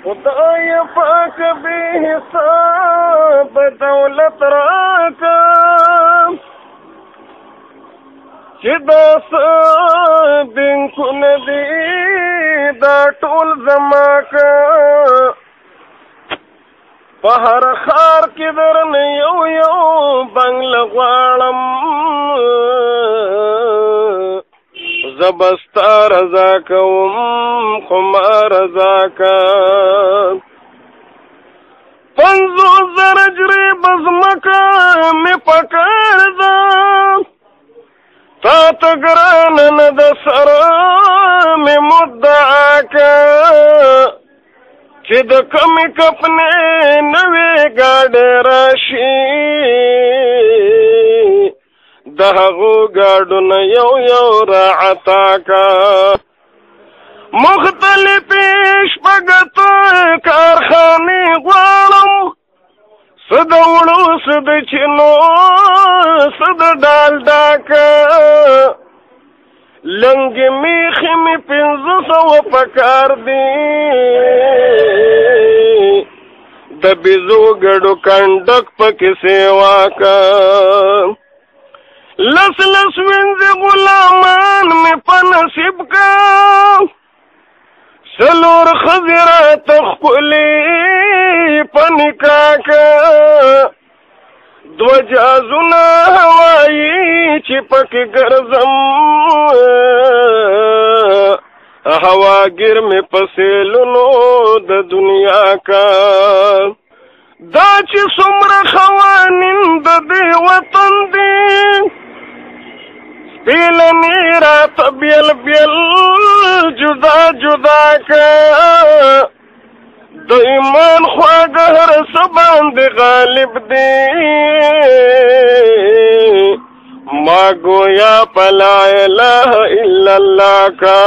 خدای پاک بی حساب دولت راکا چې دا بینکونه دي دا ټول زما که په هر ښار کې درنه یو بنګله غواړم زه به ستا رضا کوم خو ما رضا که 50,000 جریبه ځمکه مې پکار ده تا ته ګرانه نه ده سره مې مدعا که چې د کمې کپنې نوې ګاډی راشي د هغو ګاډو نه یو راعتا که مختلفې شپږ کارخانې غواړم څه د وړو څه د چینو څه د ډالډا که لنګې میخې مې 500 پکار دي د بیزو ګډو کنډک پکې سیوا که لس وینځې غلامان مې په نصیب که څلور ښځې راته ښکلې په نکاح که 2 جازونه هوایي چې پکې ګرځم هواګیر مې په سیلونو د دنیا که دا چې څومره خوانین د دې وطن دي سپېلنې راته بیل جدا که د ایمان خواږه هر څه باندې غالب دی ما گویا په لا اله الا الله کا